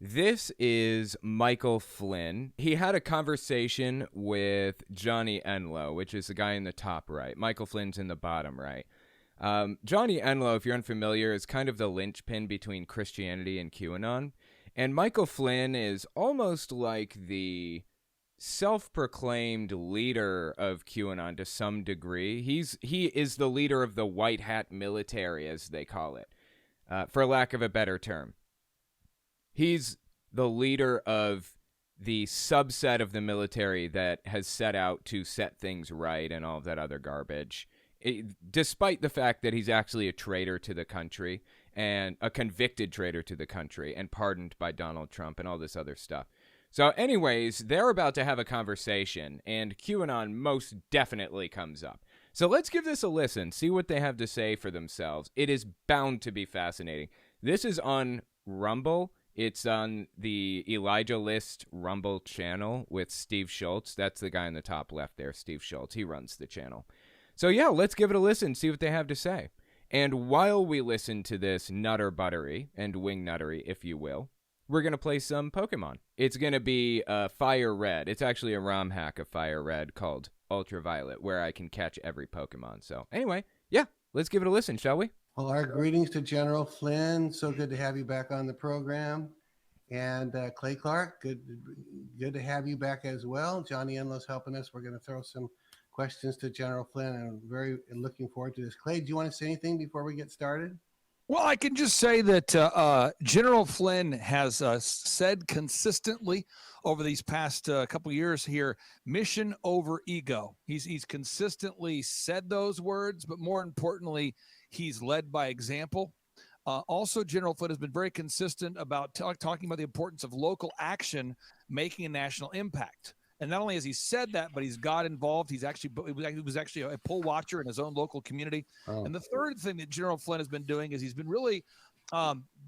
This is Michael Flynn. He had a conversation with Johnny Enlow, which is the guy in the top right. Michael Flynn's in the bottom right. Johnny Enlow, if you're unfamiliar, is kind of the linchpin between Christianity and QAnon. And Michael Flynn is almost like the self-proclaimed leader of QAnon to some degree. He is the leader of the white hat military, as they call it, for lack of a better term. He's the leader of the subset of the military that has set out to set things right and all of that other garbage, despite the fact that he's actually a traitor to the country and a convicted traitor to the country and pardoned by Donald Trump and all this other stuff. So anyways, they're about to have a conversation, and QAnon most definitely comes up. So let's give this a listen, see what they have to say for themselves. It is bound to be fascinating. This is on Rumble. It's on the Elijah List Rumble channel with Steve Schultz. That's the guy in the top left there, Steve Schultz. He runs the channel. So yeah, let's give it a listen, see what they have to say. And while we listen to this nutter buttery and wing nuttery, if you will, we're going to play some Pokemon. It's going to be Fire Red. It's actually a ROM hack of Fire Red called Ultraviolet, where I can catch every Pokemon. So anyway, yeah, let's give it a listen, shall we? Well, our greetings to General Flynn. So good to have you back on the program. And Clay Clark, good to have you back as well. Johnny Enlow's helping us. We're going to throw some questions to General Flynn, and I'm very looking forward to this. Clay, do you want to say anything before we get started? Well, I can just say that General Flynn has said consistently over these past couple of years here, mission over ego. He's consistently said those words, but more importantly, he's led by example. Also, General Flynn has been very consistent about talking about the importance of local action making a national impact. And not only has he said that, but he's got involved. He was actually a poll watcher in his own local community. Oh. And the third thing that General Flynn has been doing is he's been really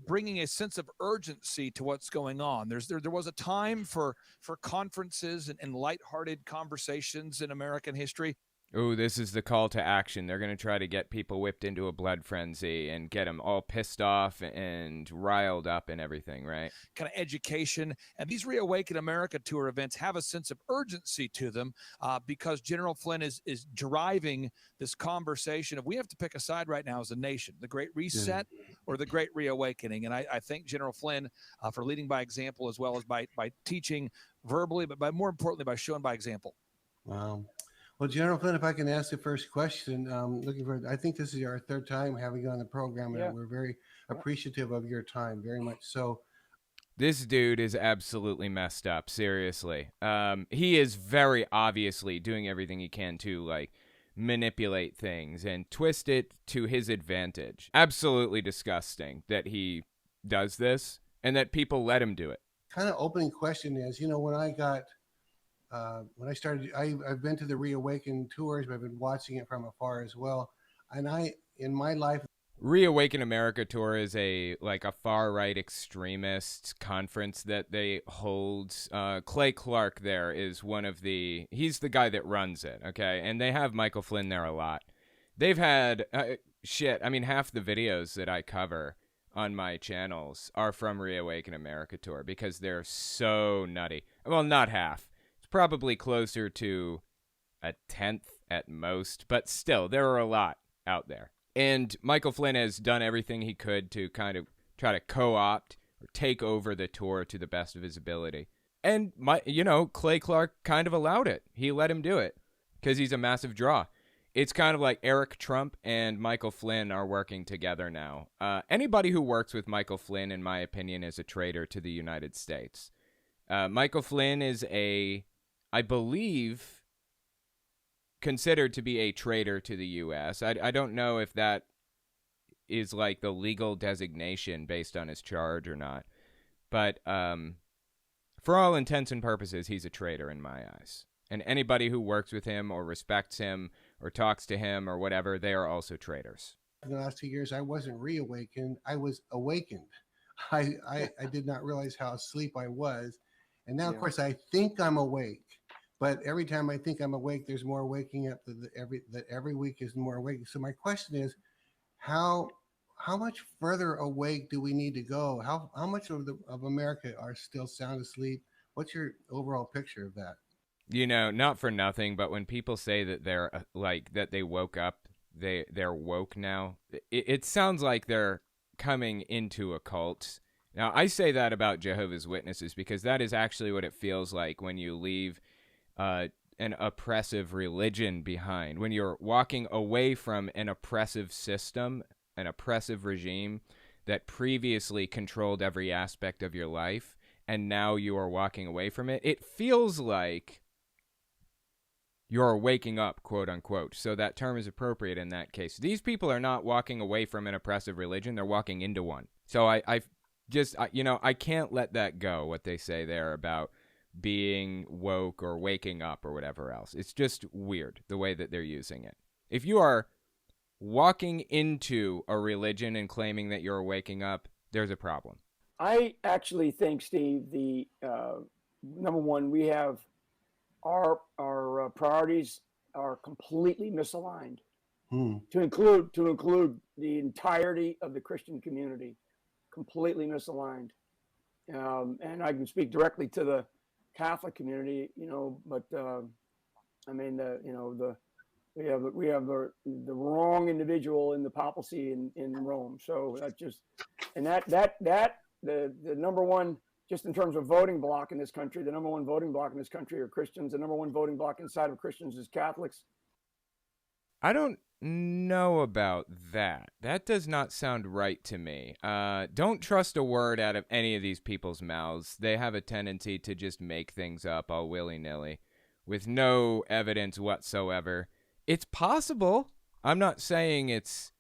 bringing a sense of urgency to what's going on. There was a time for conferences and lighthearted conversations in American history. Ooh, this is the call to action. They're going to try to get people whipped into a blood frenzy and get them all pissed off and riled up and everything, right? Kind of education. And these Reawaken America Tour events have a sense of urgency to them because General Flynn is driving this conversation of we have to pick a side right now as a nation, the Great Reset or the Great Reawakening. And I thank General Flynn for leading by example as well as by teaching verbally, but more importantly, by showing by example. Wow. Well, General Flynn, if I can ask the first question, I think this is our third time having you on the program, and we're very appreciative of your time, very much so. This dude is absolutely messed up, seriously. He is very obviously doing everything he can to, manipulate things and twist it to his advantage. Absolutely disgusting that he does this and that people let him do it. Kind of opening question is, when I started, I've been to the Reawaken tours, but I've been watching it from afar as well. And in my life, Reawaken America Tour is a far-right extremist conference that they hold. Clay Clark there is he's the guy that runs it, okay? And they have Michael Flynn there a lot. They've had, half the videos that I cover on my channels are from Reawaken America Tour because they're so nutty. Well, not half. Probably closer to a 10th at most, but still, there are a lot out there. And Michael Flynn has done everything he could to kind of try to co-opt or take over the tour to the best of his ability. And, Clay Clark kind of allowed it. He let him do it because he's a massive draw. It's kind of like Eric Trump and Michael Flynn are working together now. Anybody who works with Michael Flynn, in my opinion, is a traitor to the United States. Michael Flynn is I believe, considered to be a traitor to the U.S. I don't know if that is the legal designation based on his charge or not. But for all intents and purposes, he's a traitor in my eyes. And anybody who works with him or respects him or talks to him or whatever, they are also traitors. In the last 2 years, I wasn't reawakened. I was awakened. I did not realize how asleep I was. And now, of course, I think I'm awake. But every time I think I'm awake, there's more waking up. That every week is more waking. So my question is, how how much further awake do we need to go? How much of America are still sound asleep? What's your overall picture of that? You know, not for nothing, but when people say that they're like that they woke up, they're woke now. It sounds like they're coming into a cult. Now, I say that about Jehovah's Witnesses because that is actually what it feels like when you leave an oppressive religion behind. When you're walking away from an oppressive system, an oppressive regime that previously controlled every aspect of your life, and now you are walking away from it, it feels like you're waking up, quote unquote. So that term is appropriate in that case. These people are not walking away from an oppressive religion. They're walking into one. So I can't let that go, what they say there about being woke or waking up or whatever else. It's just weird the way that they're using it. If you are walking into a religion and claiming that you're waking up, there's a problem. I actually think, Steve, the number one, we have our priorities are completely misaligned to include the entirety of the Christian community, completely misaligned. And I can speak directly to the Catholic community, but I mean, we have the wrong individual in the papacy in Rome. So that just, and the number one, just in terms of voting bloc in this country, the number one voting bloc in this country are Christians. The number one voting bloc inside of Christians is Catholics. I don't know about that. That does not sound right to me. Don't trust a word out of any of these people's mouths. They have a tendency to just make things up all willy-nilly with no evidence whatsoever. It's possible. I'm not saying it's,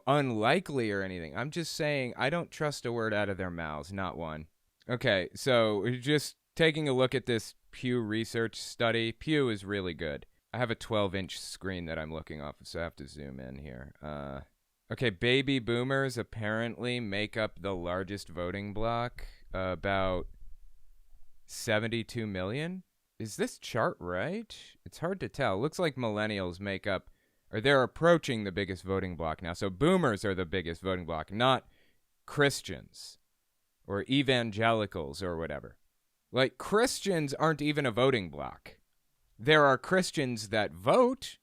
unlikely or anything. I'm just saying I don't trust a word out of their mouths, not one. Okay, so just taking a look at this Pew Research study. Pew is really good. I have a 12-inch screen that I'm looking off of, so I have to zoom in here. Okay, baby boomers apparently make up the largest voting bloc, about 72 million. Is this chart right? It's hard to tell. Looks like millennials make up, or they're approaching the biggest voting bloc now. So boomers are the biggest voting bloc, not Christians or evangelicals or whatever. Like, Christians aren't even a voting bloc. There are Christians that vote,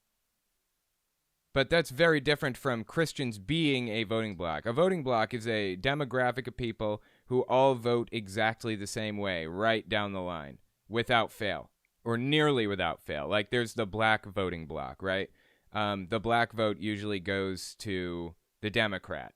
but that's very different from Christians being a voting bloc. A voting bloc is a demographic of people who all vote exactly the same way, right down the line, without fail, or nearly without fail. Like, there's the black voting bloc, right? The black vote usually goes to the Democrat,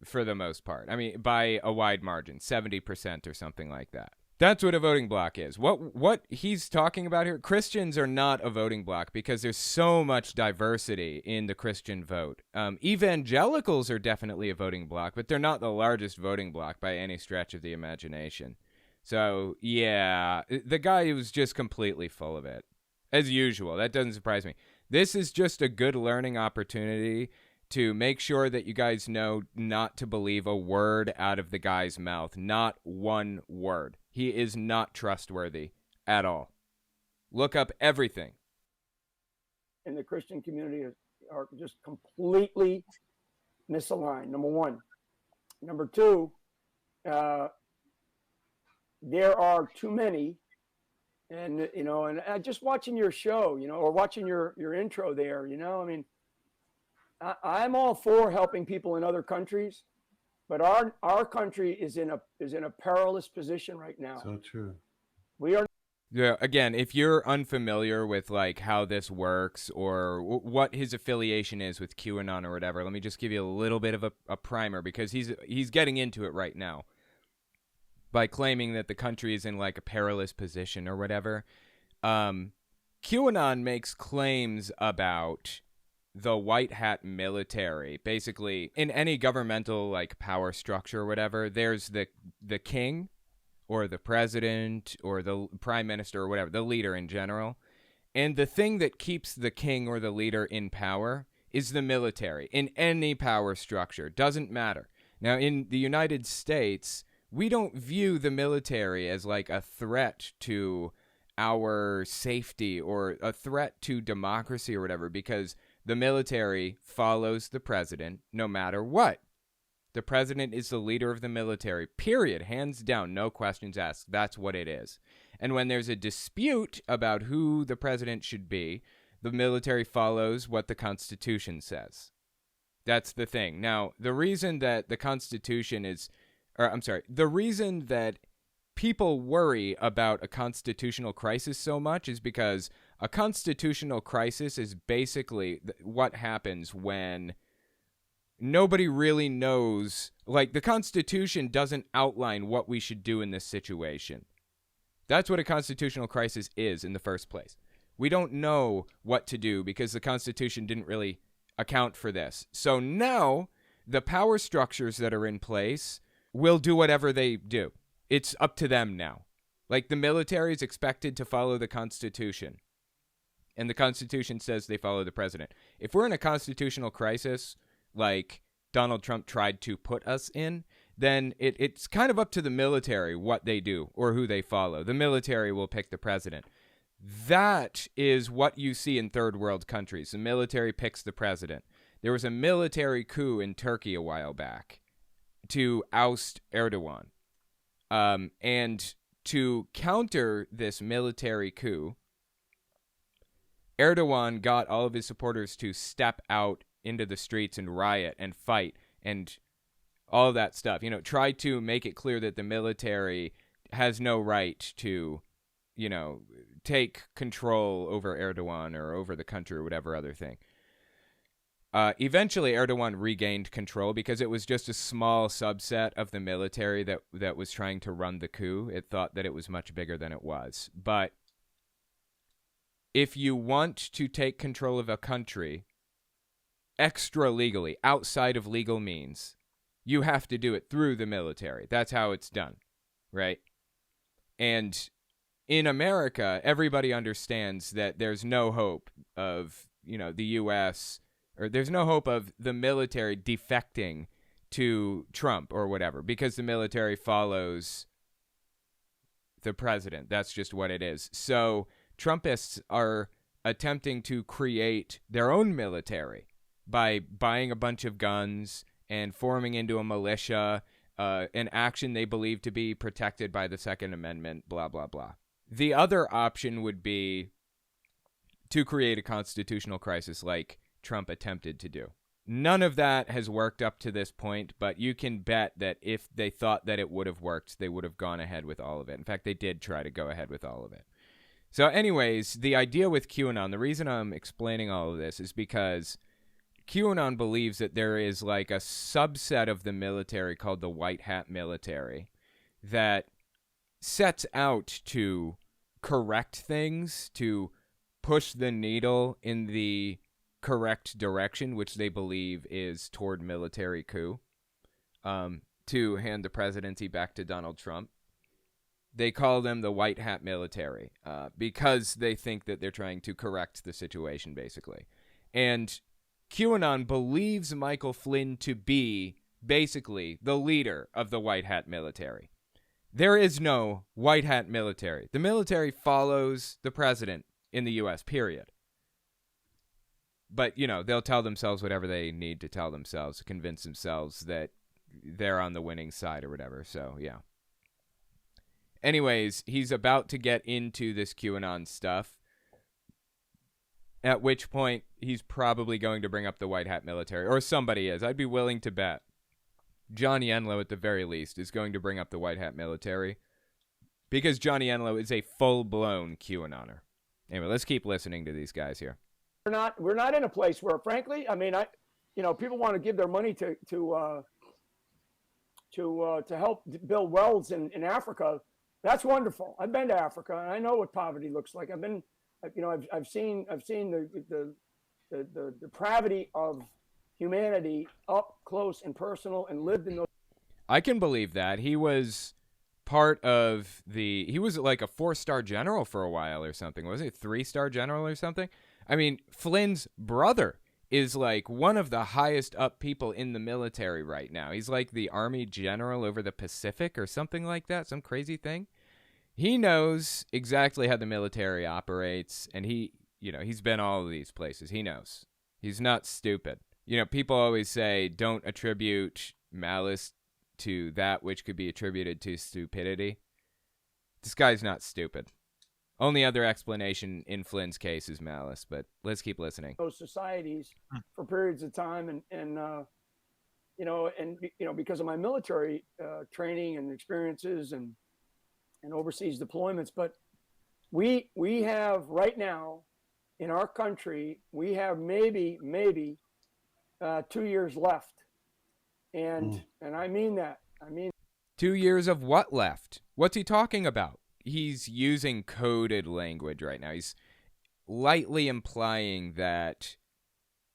for the most part. I mean, by a wide margin, 70% or something like that. That's what a voting bloc is. What he's talking about here, Christians are not a voting bloc because there's so much diversity in the Christian vote. Evangelicals are definitely a voting bloc, but they're not the largest voting bloc by any stretch of the imagination. So, yeah, the guy was just completely full of it. As usual, that doesn't surprise me. This is just a good learning opportunity to make sure that you guys know not to believe a word out of the guy's mouth. Not one word. He is not trustworthy at all. Look up everything. And the Christian community are just completely misaligned, number one. Number two, there are too many, and just watching your show, or watching your intro there, I mean, I'm all for helping people in other countries, but our country is in a perilous position right now. So true. We are. Yeah, again, if you're unfamiliar with like how this works or what his affiliation is with QAnon or whatever, let me just give you a little bit of a primer, because he's getting into it right now by claiming that the country is in like a perilous position or whatever. QAnon makes claims about the white hat military. Basically, in any governmental like power structure or whatever, there's the king or the president or the prime minister or whatever, the leader in general. And the thing that keeps the king or the leader in power is the military. In any power structure, doesn't matter. Now, in the United States, we don't view the military as like a threat to our safety or a threat to democracy or whatever, because the military follows the president no matter what. The president is the leader of the military, period, hands down, no questions asked. That's what it is. And when there's a dispute about who the president should be, the military follows what the Constitution says. That's the thing. Now, the reason that the Constitution is, the reason that people worry about a constitutional crisis so much is because a constitutional crisis is basically what happens when nobody really knows, like the Constitution doesn't outline what we should do in this situation. That's what a constitutional crisis is in the first place. We don't know what to do because the Constitution didn't really account for this. So now the power structures that are in place will do whatever they do. It's up to them now. Like the military is expected to follow the Constitution. And the Constitution says they follow the president. If we're in a constitutional crisis, like Donald Trump tried to put us in, then it's kind of up to the military what they do or who they follow. The military will pick the president. That is what you see in third world countries. The military picks the president. There was a military coup in Turkey a while back to oust Erdogan. And to counter this military coup, Erdogan got all of his supporters to step out into the streets and riot and fight and all of that stuff. You know, try to make it clear that the military has no right to, you know, take control over Erdogan or over the country or whatever other thing. Eventually, Erdogan regained control because it was just a small subset of the military that was trying to run the coup. It thought that it was much bigger than it was. But if you want to take control of a country extra legally, outside of legal means, you have to do it through the military. That's how it's done, right? And in America, everybody understands that there's no hope of, you know, the U.S., or there's no hope of the military defecting to Trump or whatever, because the military follows the president. That's just what it is. So Trumpists are attempting to create their own military by buying a bunch of guns and forming into a militia, an action they believe to be protected by the Second Amendment, blah, blah, blah. The other option would be to create a constitutional crisis like Trump attempted to do. None of that has worked up to this point, but you can bet that if they thought that it would have worked, they would have gone ahead with all of it. In fact, they did try to go ahead with all of it. So anyways, the idea with QAnon, the reason I'm explaining all of this is because QAnon believes that there is like a subset of the military called the White Hat military that sets out to correct things, to push the needle in the correct direction, which they believe is toward military coup, to hand the presidency back to Donald Trump. They call them the White Hat military because they think that they're trying to correct the situation, basically. And QAnon believes Michael Flynn to be basically the leader of the White Hat military. There is no White Hat military. The military follows the president in the U.S., period. But, you know, they'll tell themselves whatever they need to tell themselves to convince themselves that they're on the winning side or whatever. So, yeah. Anyways, he's about to get into this QAnon stuff, at which point he's probably going to bring up the White Hat military, or somebody is. I'd be willing to bet Johnny Enlow, at the very least, is going to bring up the White Hat military because Johnny Enlow is a full-blown QAnoner. Anyway, let's keep listening to these guys here. We're not in a place where, frankly, I mean, people want to give their money to help build wells in Africa. That's wonderful. I've been to Africa and I know what poverty looks like. I've seen the depravity of humanity up close and personal and lived in those. I can believe that. He was part of he was like a 4-star general for a while or something. Was he a 3-star general or something? I mean, Flynn's brother is like one of the highest up people in the military right now. He's like the army general over the Pacific or something like that, some crazy thing. He knows exactly how the military operates, and he's been all of these places. He knows. He's not stupid. You know, people always say don't attribute malice to that which could be attributed to stupidity. This guy's not stupid. Only other explanation in Flynn's case is malice, but let's keep listening. Those societies for periods of time, and because of my military training and experiences and overseas deployments, but we have right now in our country, we have maybe 2 years left, and I mean that. 2 years of what left? What's he talking about? He's using coded language right now. He's lightly implying that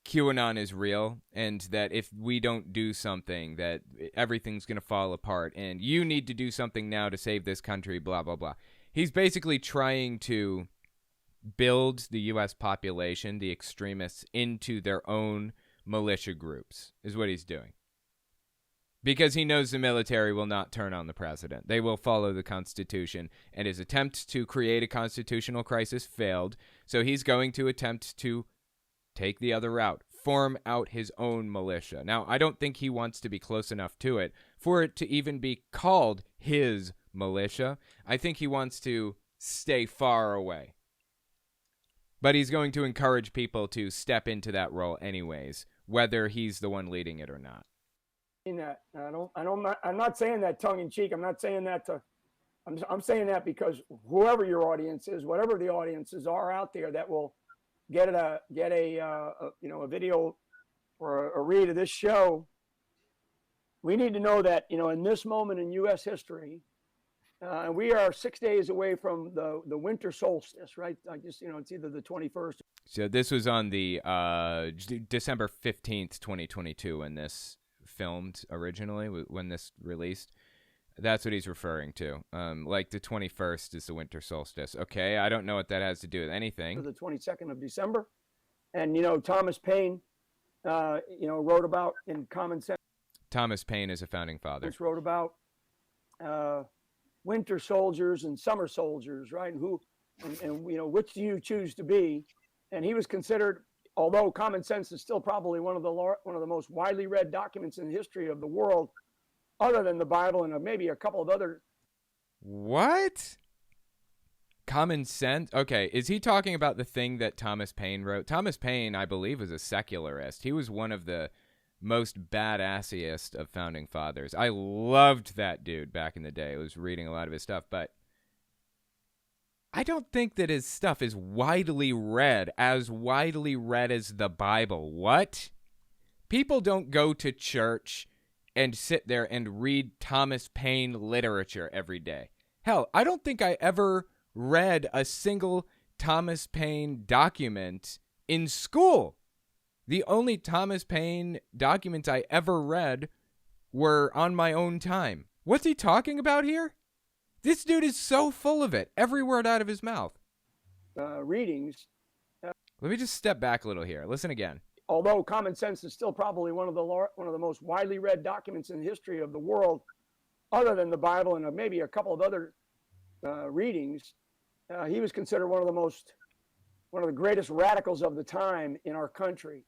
QAnon is real and that if we don't do something, that everything's going to fall apart and you need to do something now to save this country, blah, blah, blah. He's basically trying to build the U.S. population, the extremists, into their own militia groups, is what he's doing. Because he knows the military will not turn on the president. They will follow the Constitution, and his attempt to create a constitutional crisis failed, so he's going to attempt to take the other route, form out his own militia. Now, I don't think he wants to be close enough to it for it to even be called his militia. I think he wants to stay far away. But he's going to encourage people to step into that role anyways, whether he's the one leading it or not. That I'm not saying that tongue in cheek. I'm not saying that I'm saying that because whoever your audience is, whatever the audiences are out there that will get a video or a read of this show, we need to know that, in this moment in U.S. history, we are 6 days away from the winter solstice, right? I guess, it's either the 21st. So this was on the December 15th, 2022, when this filmed originally, when this released. That's what he's referring to. Like the 21st is the winter solstice. Okay, I don't know what that has to do with anything. The 22nd of December. And, Thomas Paine, wrote about in Common Sense. Thomas Paine is a founding father. Wrote about winter soldiers and summer soldiers, right? And which do you choose to be? And he was considered, although Common Sense is still probably one of the most widely read documents in the history of the world, other than the Bible and maybe a couple of other. What? Common Sense? Okay, is he talking about the thing that Thomas Paine wrote? Thomas Paine, I believe, was a secularist. He was one of the most badassiest of founding fathers. I loved that dude back in the day. I was reading a lot of his stuff, but I don't think that his stuff is widely read as the Bible. What? People don't go to church and sit there and read Thomas Paine literature every day. Hell, I don't think I ever read a single Thomas Paine document in school. The only Thomas Paine documents I ever read were on my own time. What's he talking about here? This dude is so full of it. Every word out of his mouth. Readings. Let me just step back a little here. Listen again. Although Common Sense is still probably one of the most widely read documents in the history of the world, other than the Bible and maybe a couple of other readings, he was considered one of the greatest radicals of the time in our country.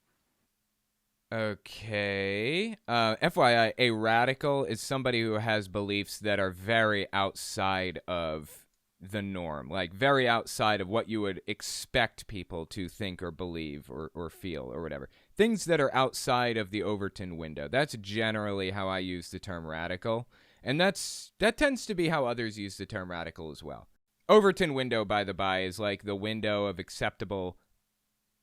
Okay. FYI, a radical is somebody who has beliefs that are very outside of the norm, like very outside of what you would expect people to think or believe or feel or whatever. Things that are outside of the Overton window. That's generally how I use the term radical, and that tends to be how others use the term radical as well. Overton window, by the by, is like the window of acceptable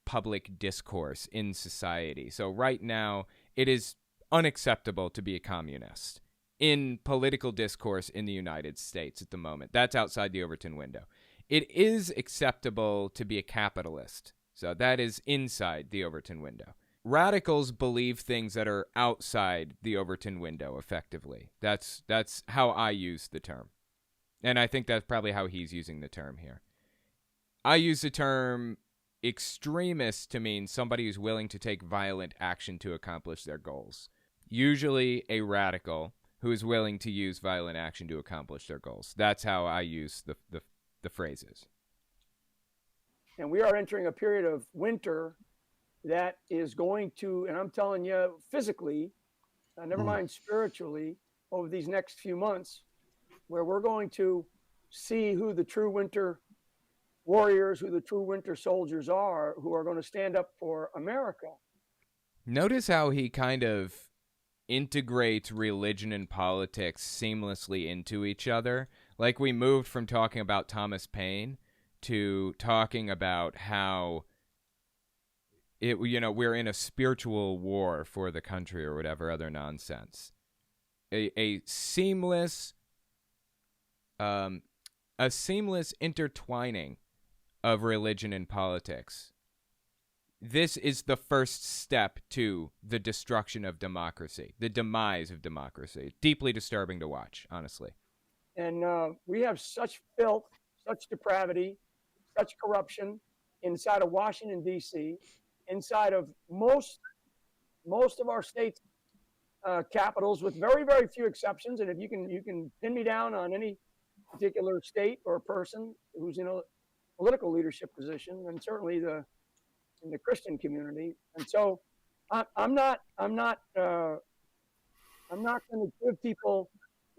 public discourse in society. So right now, it is unacceptable to be a communist in political discourse in the United States at the moment. That's outside the Overton window. It is acceptable to be a capitalist. So that is inside the Overton window. Radicals believe things that are outside the Overton window, effectively. That's how I use the term. And I think that's probably how he's using the term here. I use the term extremist to mean somebody who's willing to take violent action to accomplish their goals. Usually a radical who is willing to use violent action to accomplish their goals. That's how I use the phrases. And we are entering a period of winter that is going to, and I'm telling you, physically, never mind spiritually, over these next few months, where we're going to see who the true winter warriors, who the true winter soldiers are, who are going to stand up for America. Notice how he kind of integrates religion and politics seamlessly into each other. Like, we moved from talking about Thomas Paine to talking about how we're in a spiritual war for the country or whatever other nonsense. A seamless intertwining of religion and politics. This is the first step to the destruction of democracy, the demise of democracy. Deeply disturbing to watch, honestly. And we have such filth, such depravity, such corruption inside of Washington, D.C., inside of most of our states' capitals, with very, very few exceptions. And if you can pin me down on any particular state or person who's in a political leadership position, and certainly in the Christian community. And so I'm not going to give people,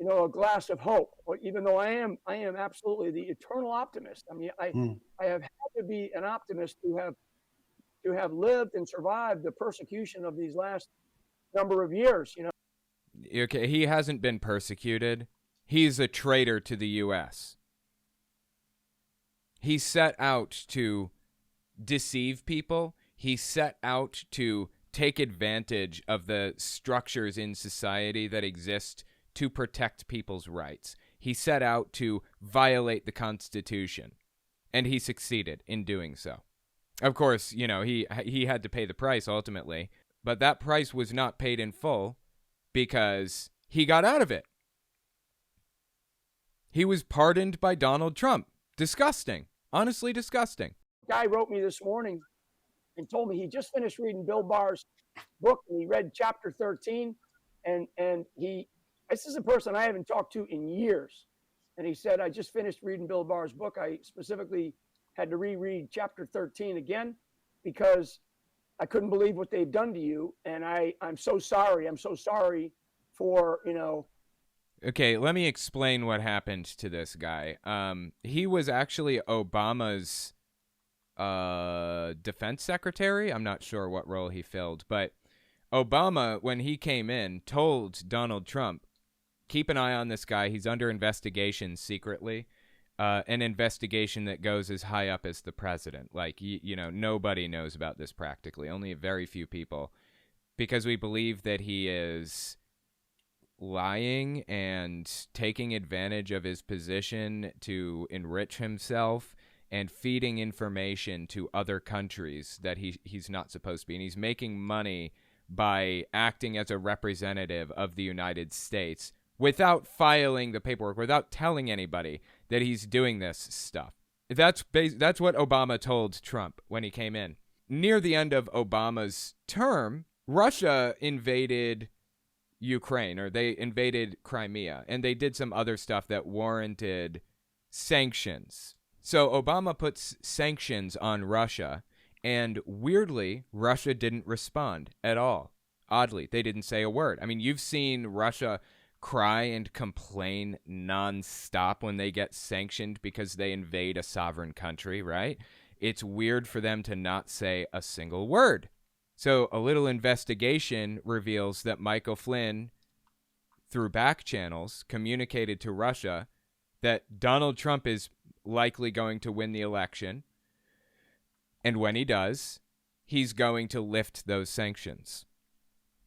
a glass of hope, even though I am absolutely the eternal optimist. I mean, I have had to be an optimist to have lived and survived the persecution of these last number of years. Okay, he hasn't been persecuted. He's a traitor to the U.S. He set out to deceive people. He set out to take advantage of the structures in society that exist to protect people's rights. He set out to violate the Constitution, and he succeeded in doing so. Of course, he had to pay the price ultimately, but that price was not paid in full because he got out of it. He was pardoned by Donald Trump. Disgusting. Honestly disgusting. Guy wrote me this morning and told me he just finished reading Bill Barr's book, and he read chapter 13, and this is a person I haven't talked to in years, and he said, I just finished reading Bill Barr's book. I specifically had to reread chapter 13 again because I couldn't believe what they've done to you, and I'm so sorry. I'm so sorry for, Okay, let me explain what happened to this guy. He was actually Obama's defense secretary. I'm not sure what role he filled, but Obama, when he came in, told Donald Trump, keep an eye on this guy. He's under investigation secretly, an investigation that goes as high up as the president. Like, nobody knows about this practically, only a very few people, because we believe that he is lying and taking advantage of his position to enrich himself and feeding information to other countries that he's not supposed to be. And he's making money by acting as a representative of the United States without filing the paperwork, without telling anybody that he's doing this stuff. That's what Obama told Trump when he came in. Near the end of Obama's term, Russia invaded Ukraine, or they invaded Crimea, and they did some other stuff that warranted sanctions. So Obama puts sanctions on Russia, and weirdly, Russia didn't respond at all. Oddly, they didn't say a word. I mean, you've seen Russia cry and complain nonstop when they get sanctioned because they invade a sovereign country, right? It's weird for them to not say a single word. So a little investigation reveals that Michael Flynn, through back channels, communicated to Russia that Donald Trump is likely going to win the election. And when he does, he's going to lift those sanctions.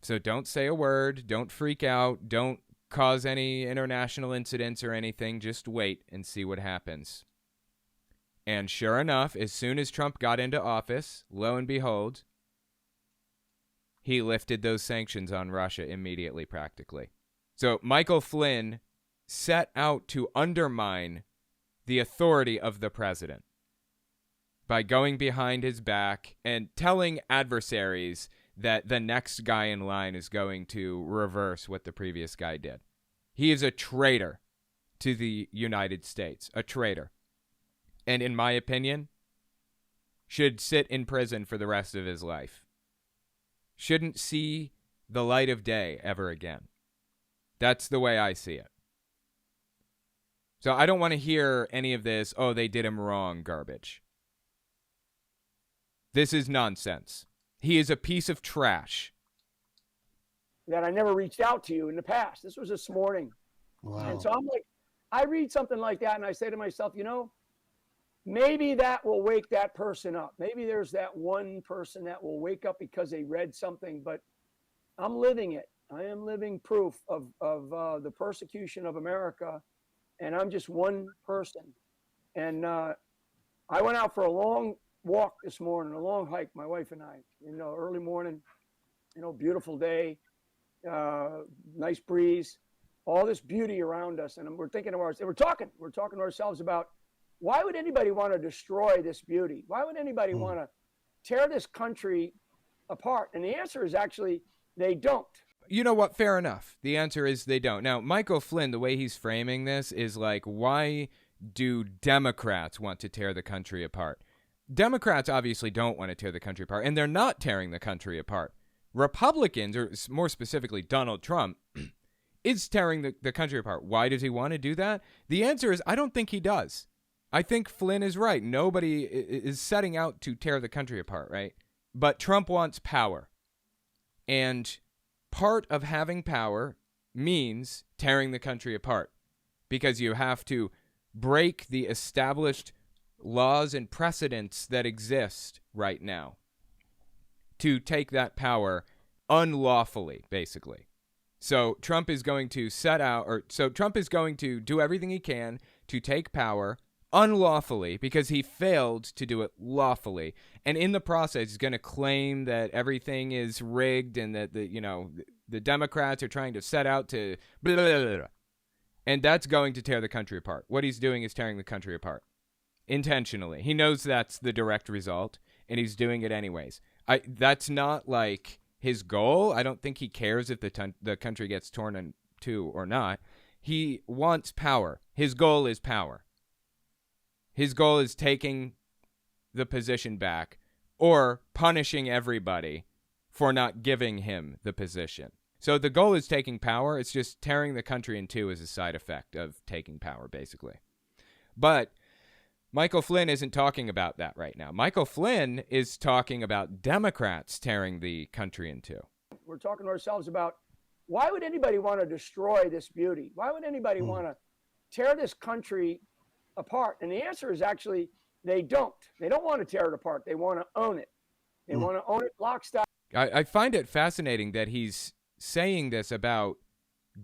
So don't say a word. Don't freak out. Don't cause any international incidents or anything. Just wait and see what happens. And sure enough, as soon as Trump got into office, lo and behold, he lifted those sanctions on Russia immediately, practically. So Michael Flynn set out to undermine the authority of the president by going behind his back and telling adversaries that the next guy in line is going to reverse what the previous guy did. He is a traitor to the United States, a traitor. And in my opinion, should sit in prison for the rest of his life. Shouldn't see the light of day ever again. That's the way I see it. So I don't want to hear any of this, oh, they did him wrong garbage. This is nonsense. He is a piece of trash. That I never reached out to you in the past. This was this morning. Wow. And so I'm like, I read something like that and I say to myself, maybe that will wake that person up. Maybe there's that one person that will wake up because they read something, but I'm living it. I am living proof of the persecution of America, and I'm just one person. And I went out for a long walk this morning, a long hike, my wife and I, early morning, beautiful day, nice breeze, all this beauty around us. And we're thinking of we're talking to ourselves about, why would anybody want to destroy this beauty? Why would anybody want to tear this country apart? And the answer is actually, they don't. You know what? Fair enough. The answer is they don't. Now, Michael Flynn, the way he's framing this is like, why do Democrats want to tear the country apart? Democrats obviously don't want to tear the country apart, and they're not tearing the country apart. Republicans, or more specifically Donald Trump, is tearing the country apart. Why does he want to do that? The answer is, I don't think he does. I think Flynn is right. Nobody is setting out to tear the country apart, right? But Trump wants power. And part of having power means tearing the country apart, because you have to break the established laws and precedents that exist right now to take that power unlawfully, basically. So Trump is going to Trump is going to do everything he can to take power unlawfully, because he failed to do it lawfully. And in the process, he's going to claim that everything is rigged and that the Democrats are trying to set out to blah, blah, blah, blah. And that's going to tear the country apart. What he's doing is tearing the country apart intentionally. He knows that's the direct result, and he's doing it anyways. That's not like his goal. I don't think he cares if the country gets torn in two or not. He wants power. His goal is power. His goal is taking the position back or punishing everybody for not giving him the position. So the goal is taking power. It's just tearing the country in two as a side effect of taking power, basically. But Michael Flynn isn't talking about that right now. Michael Flynn is talking about Democrats tearing the country in two. We're talking to ourselves about, why would anybody want to destroy this beauty? Why would anybody want to tear this country apart? And the answer is actually, they don't. They don't want to tear it apart. They want to own it. They want to own it lock, stock. I find it fascinating that he's saying this about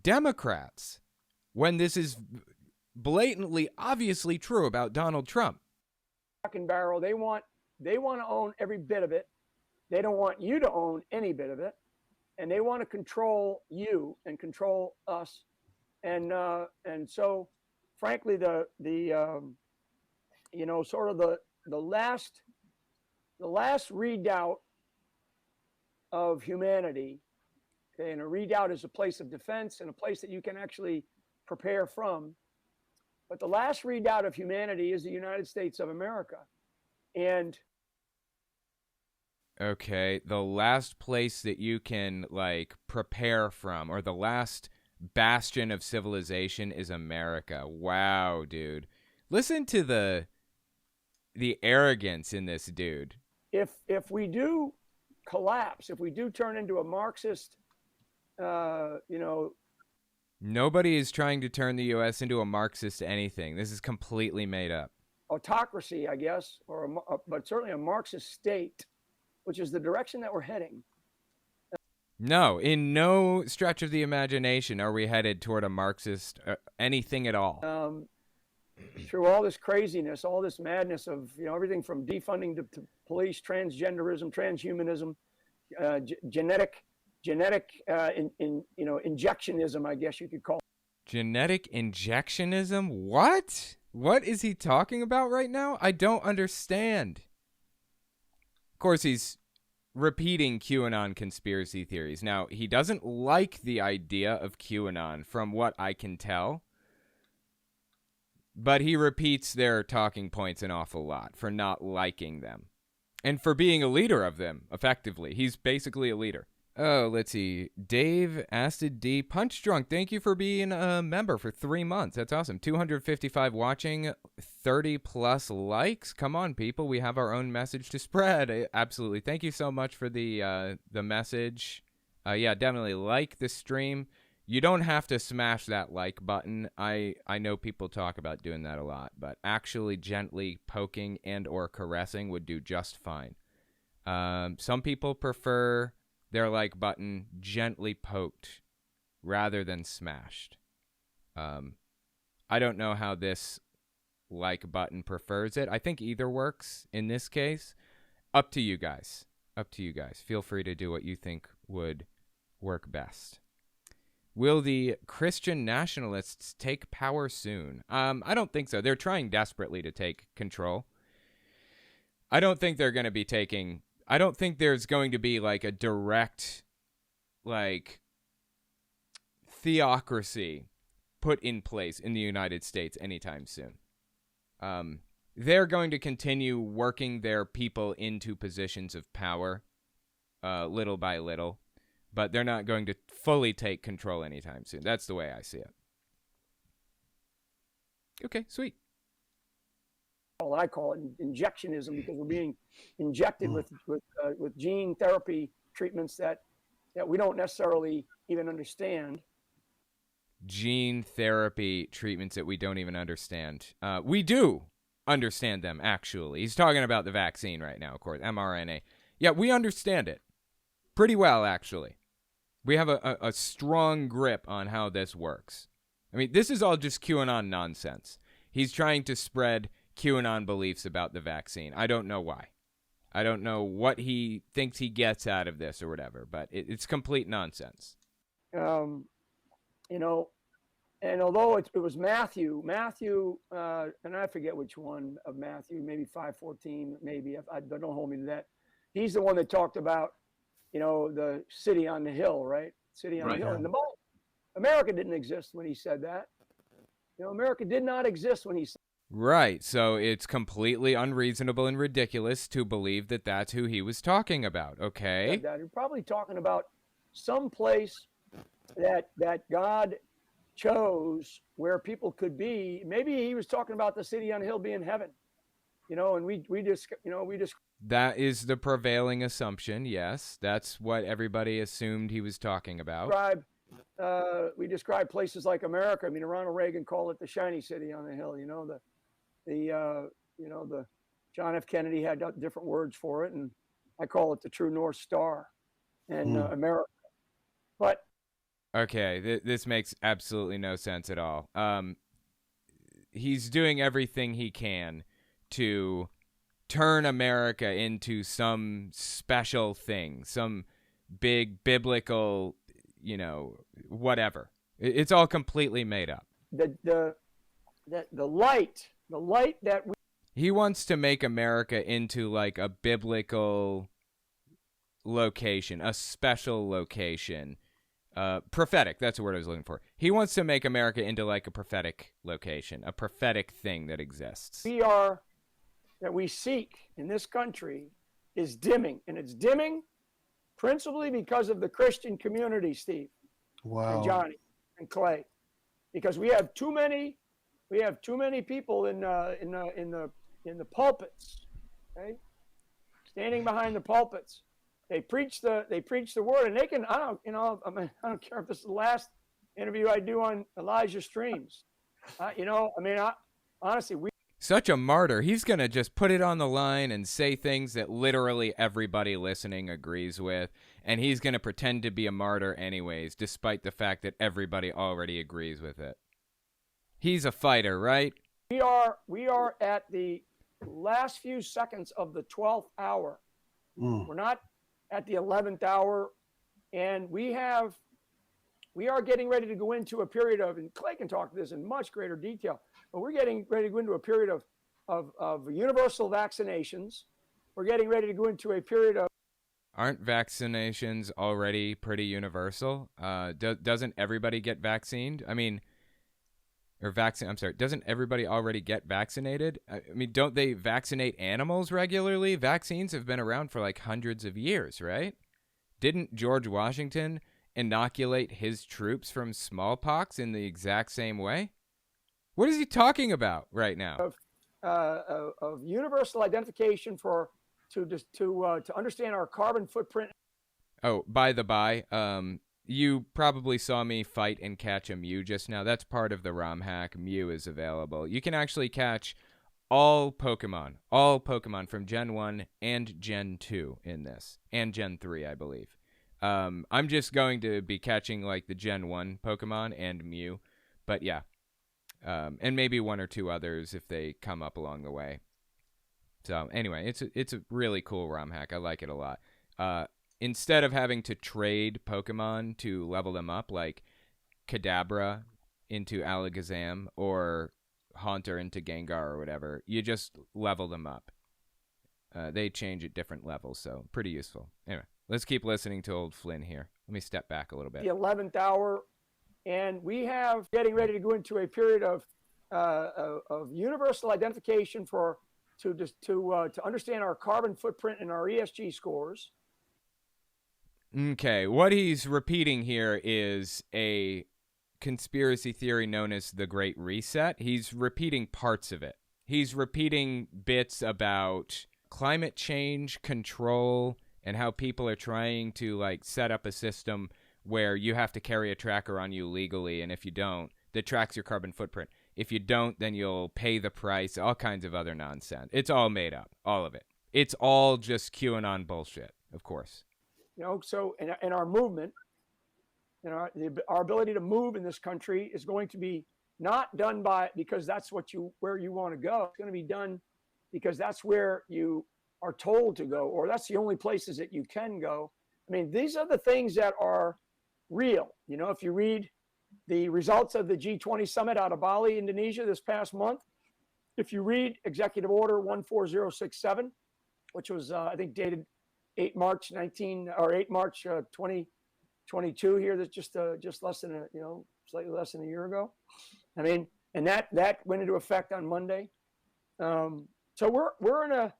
Democrats when this is blatantly, obviously true about Donald Trump. And barrel. They want to own every bit of it. They don't want you to own any bit of it, and they want to control you and control us. And so, frankly, the last redoubt of humanity. Okay, and a redoubt is a place of defense and a place that you can actually prepare from. But the last redoubt of humanity is the United States of America. And okay, the last place that you can prepare from, or the last bastion of civilization, is America. Wow, dude. Listen to the arrogance in this dude. If we do collapse, if we do turn into a Marxist, Nobody is trying to turn the U.S. into a Marxist anything. This is completely made up. Autocracy, I guess, but certainly a Marxist state, which is the direction that we're heading. No, in no stretch of the imagination are we headed toward a Marxist anything at all. Through all this craziness, all this madness of everything from defunding to police, transgenderism, transhumanism, genetic injectionism, I guess you could call it. Genetic injectionism? What? What is he talking about right now? I don't understand. Of course, he's repeating QAnon conspiracy theories. Now, he doesn't like the idea of QAnon, from what I can tell. But he repeats their talking points an awful lot for not liking them. And for being a leader of them, effectively. He's basically a leader. Oh, let's see. Dave Asted D. Punch Drunk, thank you for being a member for 3 months. That's awesome. 255 watching, 30-plus likes. Come on, people. We have our own message to spread. Absolutely. Thank you so much for the message. Yeah, definitely like the stream. You don't have to smash that like button. I know people talk about doing that a lot, but actually gently poking and or caressing would do just fine. Some people prefer their like button gently poked rather than smashed. I don't know how this like button prefers it. I think either works in this case. Up to you guys. Up to you guys. Feel free to do what you think would work best. Will the Christian nationalists take power soon? I don't think so. They're trying desperately to take control. I don't think they're going to be taking... I don't think there's going to be like a direct, like, theocracy put in place in the United States anytime soon. They're going to continue working their people into positions of power, little by little, but they're not going to fully take control anytime soon. That's the way I see it. Okay, sweet. Well, I call it injectionism, because we're being injected with gene therapy treatments that we don't necessarily even understand. Gene therapy treatments that we don't even understand. We do understand them, actually. He's talking about the vaccine right now, of course, mRNA. Yeah, we understand it pretty well, actually. We have a strong grip on how this works. I mean, this is all just QAnon nonsense. He's trying to spread QAnon beliefs about the vaccine. I don't know why. I don't know what he thinks he gets out of this or whatever, but it's complete nonsense. You know, and although it was Matthew, and I forget which one of Matthew, maybe 5:14, maybe, don't hold me to that. He's the one that talked about, you know, the city on the hill, right? City on the hill. Yeah. And the Bible, America didn't exist when he said that. You know, America did not exist when he said. Right, so it's completely unreasonable and ridiculous to believe that that's who he was talking about, okay? You're probably talking about some place that God chose where people could be. Maybe he was talking about the city on the hill being heaven, you know, and we just. That is the prevailing assumption, yes. That's what everybody assumed he was talking about. We describe places like America. I mean, Ronald Reagan called it the shiny city on the hill, you know, the John F. Kennedy had different words for it, and I call it the true North Star and America. But okay, this makes absolutely no sense at all. He's doing everything he can to turn America into some special thing, some big biblical, you know, whatever. It's all completely made up. The light that we. He wants to make America into like a biblical location, a special location. Prophetic, that's the word I was looking for. He wants to make America into like a prophetic location, a prophetic thing that exists. That we seek in this country is dimming, and it's dimming principally because of the Christian community, Steve. Wow. And Johnny and Clay, because we have too many people in the pulpits, right? Standing behind the pulpits. They preach the word, and they can. I don't care if this is the last interview I do on Elijah Streams. Honestly, such a martyr. He's going to just put it on the line and say things that literally everybody listening agrees with, and he's going to pretend to be a martyr anyways, despite the fact that everybody already agrees with it. He's a fighter, right? We are at the last few seconds of the 12th hour. We're not at the 11th hour, and we are getting ready to go into a period of, and Clay can talk to this in much greater detail, but we're getting ready to go into a period of universal vaccinations. We're getting ready to go into a period of. Aren't vaccinations already pretty universal? Doesn't everybody get vaccinated? I mean, Or vaccine. I'm sorry. Doesn't everybody already get vaccinated? I mean, don't they vaccinate animals regularly? Vaccines have been around for like hundreds of years, right? Didn't George Washington inoculate his troops from smallpox in the exact same way? What is he talking about right now? Of universal identification to understand our carbon footprint. Oh, by the by, you probably saw me fight and catch a Mew just now. That's part of the ROM hack. Mew is available. You can actually catch all Pokemon from Gen 1 and Gen 2 in this, and Gen 3, I believe. I'm just going to be catching like the Gen 1 Pokemon and Mew, but yeah. And maybe one or two others if they come up along the way. So anyway, it's a really cool ROM hack. I like it a lot. Instead of having to trade Pokemon to level them up, like Kadabra into Alakazam or Haunter into Gengar or whatever, you just level them up. They change at different levels, so pretty useful. Anyway, let's keep listening to old Flynn here. Let me step back a little bit. The 11th hour, and we have getting ready to go into a period of universal identification to understand our carbon footprint and our ESG scores. Okay, what he's repeating here is a conspiracy theory known as the Great Reset. He's repeating parts of it. He's repeating bits about climate change control and how people are trying to like set up a system where you have to carry a tracker on you legally, and if you don't, that tracks your carbon footprint. If you don't, then you'll pay the price, all kinds of other nonsense. It's all made up, all of it. It's all just QAnon bullshit, of course. So in our movement, our ability to move in this country is going to be not done because that's where you want to go. It's going to be done because that's where you are told to go, or that's the only places that you can go. I mean, these are the things that are real. If you read the results of the G20 summit out of Bali, Indonesia this past month, if you read Executive Order 14067, which was, I think, dated 8 March 2022 here, that's just less than slightly less than a year ago. I mean, and that went into effect on Monday. So we're in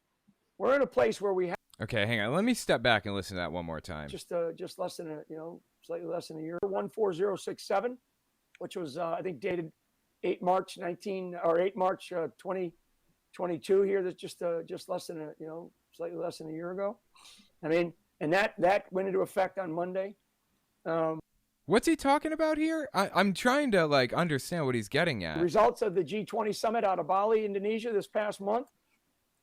a place where we have. Okay, hang on. Let me step back and listen to that one more time. Just less than slightly less than a year. 14067, which was, I think, dated 8 March 2022 here, that's just less than slightly less than a year ago. I mean, and that went into effect on Monday. What's he talking about here? I'm trying to understand what he's getting at. The results of the G20 summit out of Bali, Indonesia this past month.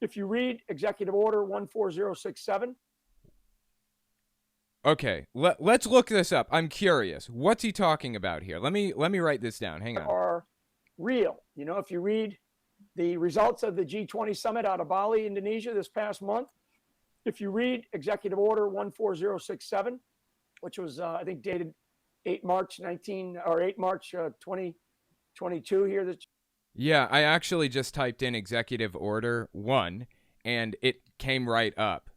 If you read Executive Order 14067. Okay, let's look this up. I'm curious. What's he talking about here? Let me write this down. Hang on. Are real. If you read the results of the G20 summit out of Bali, Indonesia this past month. If you read Executive Order 14067, which was, I think, dated 8 March 2022 here. Yeah, I actually just typed in Executive Order 1, and it came right up.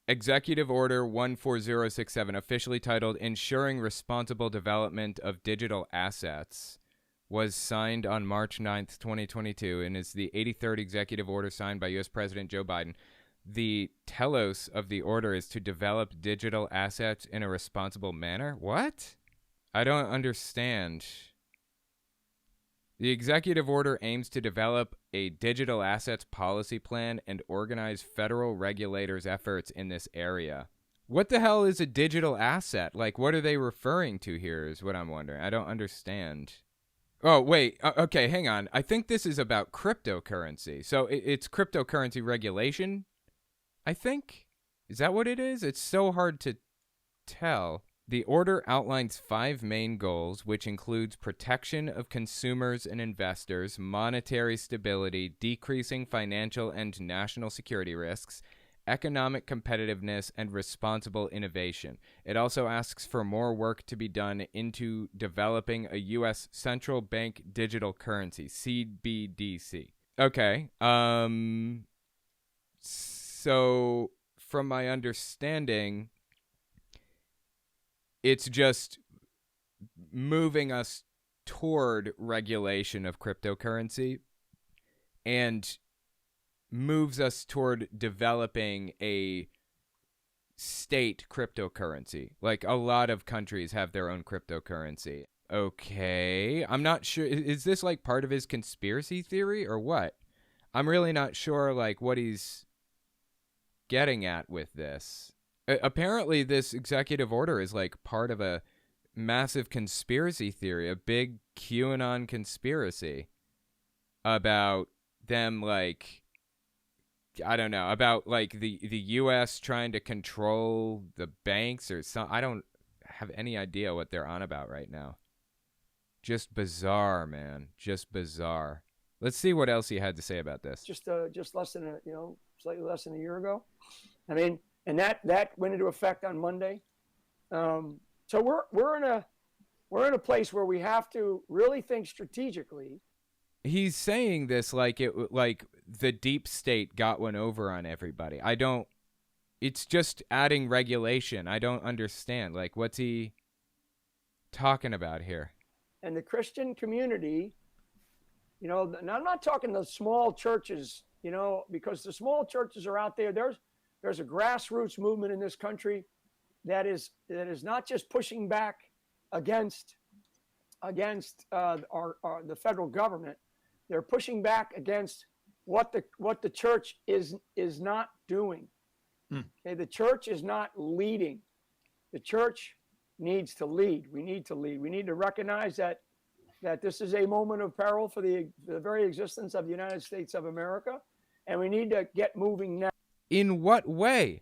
Executive Order 14067, officially titled Ensuring Responsible Development of Digital Assets, was signed on March 9th, 2022, and is the 83rd executive order signed by U.S. President Joe Biden. The telos of the order is to develop digital assets in a responsible manner. What? I don't understand. The executive order aims to develop a digital assets policy plan and organize federal regulators' efforts in this area. What the hell is a digital asset? What are they referring to here is what I'm wondering. I don't understand. Oh, wait. Okay, hang on. I think this is about cryptocurrency. So it's cryptocurrency regulation, I think. Is that what it is? It's so hard to tell. The order outlines 5 main goals, which includes protection of consumers and investors, monetary stability, decreasing financial and national security risks, economic competitiveness, and responsible innovation. It also asks for more work to be done into developing a U.S. central bank digital currency, CBDC. Okay. So, from my understanding, it's just moving us toward regulation of cryptocurrency and moves us toward developing a state cryptocurrency. Like a lot of countries have their own cryptocurrency. Okay. I'm not sure. Is this like part of his conspiracy theory or what? I'm really not sure like what he's getting at with this. Apparently this executive order is like part of a massive conspiracy theory, a big QAnon conspiracy about them like, I don't know, about like the US trying to control the banks or something. I don't have any idea what they're on about right now. Just bizarre, man. Just bizarre. Let's see what else he had to say about this. Just less than slightly less than a year ago. I mean, and that went into effect on Monday. So we're in a place where we have to really think strategically. He's saying this like the deep state got one over on everybody. It's just adding regulation. I don't understand. Like, what's he talking about here? And the Christian community, and I'm not talking the small churches, because the small churches are out there. There's a grassroots movement in this country that is not just pushing back against the federal government. They're pushing back against what the church is not doing. Okay, the church is not leading. The church needs to lead. We need to lead. We need to recognize that this is a moment of peril for the very existence of the United States of America, and we need to get moving now. In what way?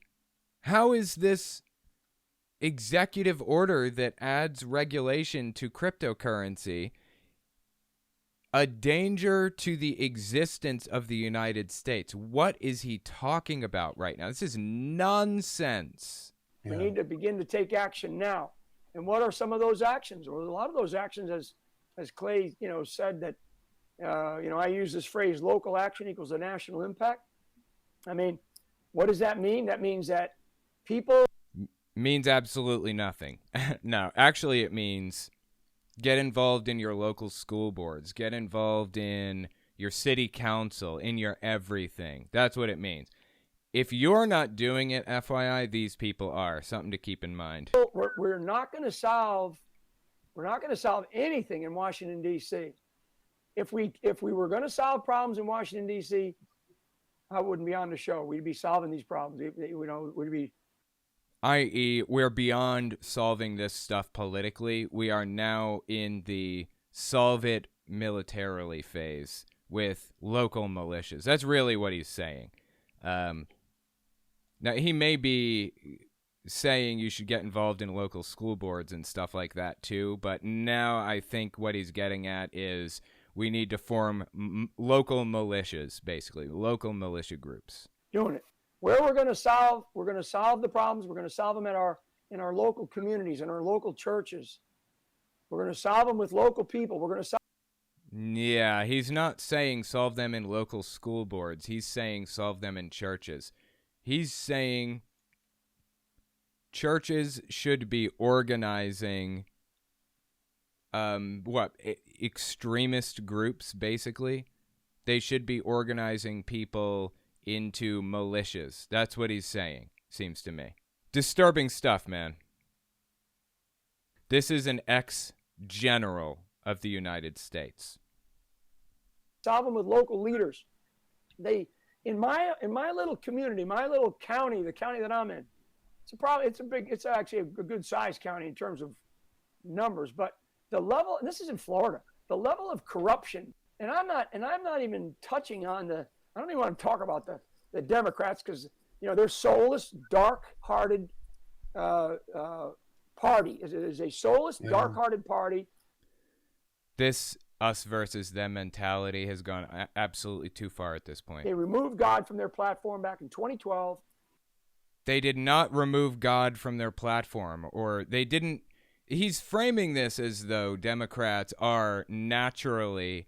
How is this executive order that adds regulation to cryptocurrency a danger to the existence of the United States? What is he talking about right now? This is nonsense. Yeah. We need to begin to take action now. And what are some of those actions? Well, a lot of those actions, as Clay, said that, I use this phrase, local action equals a national impact. I mean, what does that mean? That means that people... Means absolutely nothing. No, actually it means get involved in your local school boards, get involved in your city council, in your everything. That's what it means. If you're not doing it, FYI, these people are. Something to keep in mind. We're not going to solve anything in Washington, D.C. If we were going to solve problems in Washington, D.C., I wouldn't be on the show. We'd be solving these problems. We'd be... i.e., we're beyond solving this stuff politically. We are now in the solve it militarily phase with local militias. That's really what he's saying. Now, he may be saying you should get involved in local school boards and stuff like that too, but now I think what he's getting at is we need to form local militias, basically, local militia groups. Doing it. Where we're going to solve the problems. We're going to solve them in our local communities, in our local churches. We're going to solve them with local people. We're going to solve. Yeah, he's not saying solve them in local school boards. He's saying solve them in churches. He's saying churches should be organizing extremist groups, basically. They should be organizing people into militias. That's what he's saying, seems to me. Disturbing stuff, man. This is an ex-general of the United States. Solve them with local leaders. They, in my little community, my little county, the county that I'm in, it's actually a good sized county in terms of numbers, but the level, and this is in Florida, the level of corruption, and I'm not even touching on I don't even want to talk about the Democrats because, they're soulless, dark-hearted party. It is a soulless, dark-hearted party. This us versus them mentality has gone absolutely too far at this point. They removed God from their platform back in 2012. They did not remove God from their platform, or they didn't. He's framing this as though Democrats are naturally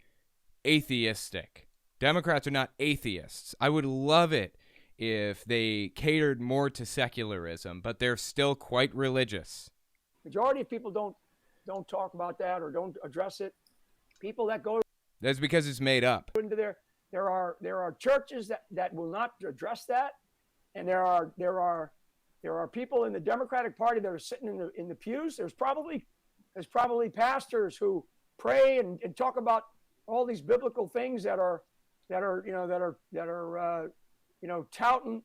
atheistic. Democrats are not atheists. I would love it if they catered more to secularism, but they're still quite religious. Majority of people don't talk about that or don't address it. people that go That's because it's made up. into there are churches that will not address that, and there are people in the Democratic Party that are sitting in the pews. There's probably pastors who pray and talk about all these biblical things that are touting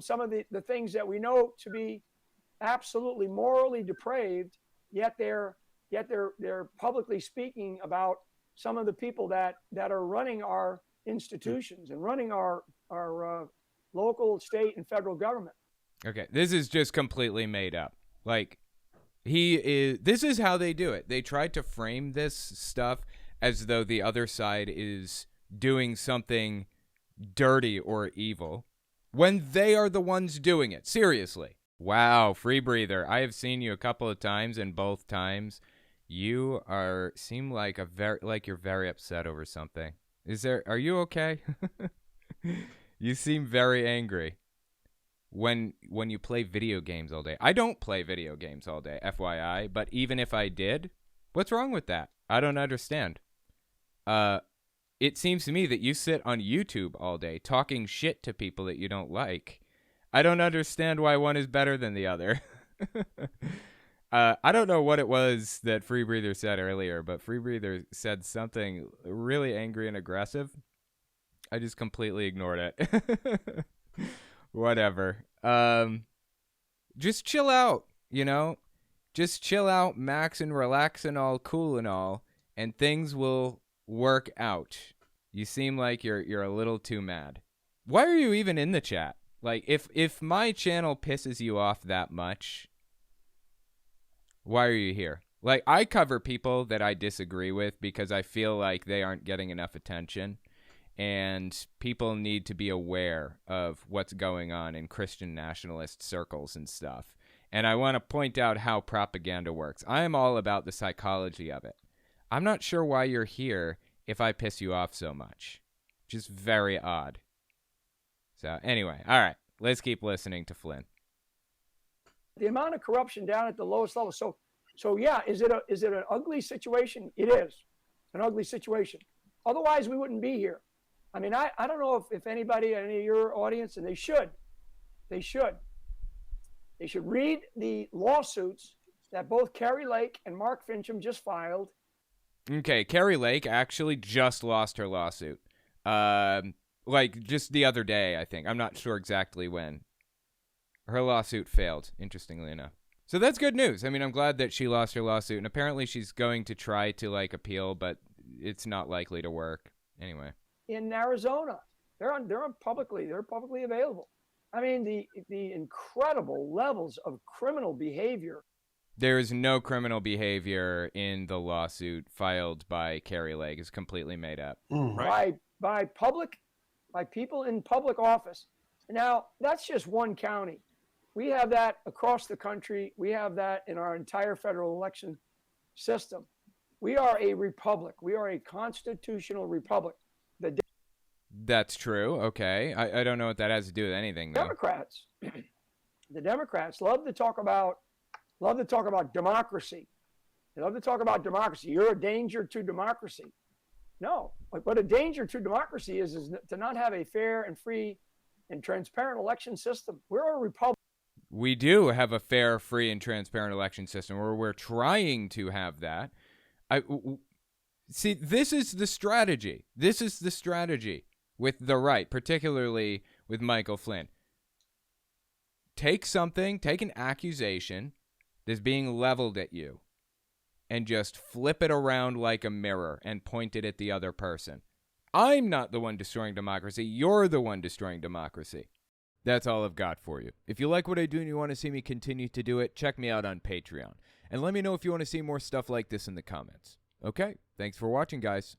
some of the things that we know to be absolutely morally depraved, yet they're publicly speaking about some of the people that are running our institutions and running our local, state, and federal government. Okay, this is just completely made up. Like, this is how they do it. They tried to frame this stuff as though the other side is doing something dirty or evil when they are the ones doing it. Seriously. Wow, free breather. I have seen you a couple of times, and both times you seem like you're very upset over something. Are you okay? You seem very angry when you play video games all day. I don't play video games all day, FYI, but even if I did, what's wrong with that? I don't understand. It seems to me that you sit on YouTube all day talking shit to people that you don't like. I don't understand why one is better than the other. I don't know what it was that Free Breather said earlier, but Free Breather said something really angry and aggressive. I just completely ignored it. Whatever. Just chill out, Just chill out, max and relax and all cool and all, and things will work out. You seem like you're a little too mad. Why are you even in the chat? Like, if my channel pisses you off that much, why are you here? Like, I cover people that I disagree with because I feel like they aren't getting enough attention, and people need to be aware of what's going on in Christian nationalist circles and stuff. And I want to point out how propaganda works. I am all about the psychology of it. I'm not sure why you're here if I piss you off so much. Just very odd. So anyway, all right, let's keep listening to Flynn. The amount of corruption down at the lowest level. So yeah, is it an ugly situation? It is an ugly situation. Otherwise, we wouldn't be here. I mean, I don't know if anybody, any of your audience, and they should read the lawsuits that both Carrie Lake and Mark Fincham just filed. Okay, Carrie Lake actually just lost her lawsuit. Like just the other day, I think. I'm not sure exactly when. Her lawsuit failed, interestingly enough. So that's good news. I mean, I'm glad that she lost her lawsuit, and apparently she's going to try to appeal, but it's not likely to work. Anyway. In Arizona, they're publicly available. I mean, the incredible levels of criminal behavior. There is no criminal behavior in the lawsuit filed by Carrie Lake. It's completely made up. Right. By people in public office. Now, that's just one county. We have that across the country. We have that in our entire federal election system. We are a republic. We are a constitutional republic. That's true. Okay. I don't know what that has to do with anything, though. The Democrats love to talk about democracy. They love to talk about democracy. You're a danger to democracy. No, what a danger to democracy is to not have a fair and free and transparent election system. We're a republic. We do have a fair, free, and transparent election system, or we're trying to have that. See, this is the strategy. This is the strategy with the right, particularly with Michael Flynn. Take an accusation that's being leveled at you, and just flip it around like a mirror and point it at the other person. I'm not the one destroying democracy. You're the one destroying democracy. That's all I've got for you. If you like what I do and you want to see me continue to do it, check me out on Patreon. And let me know if you want to see more stuff like this in the comments. Okay, thanks for watching, guys.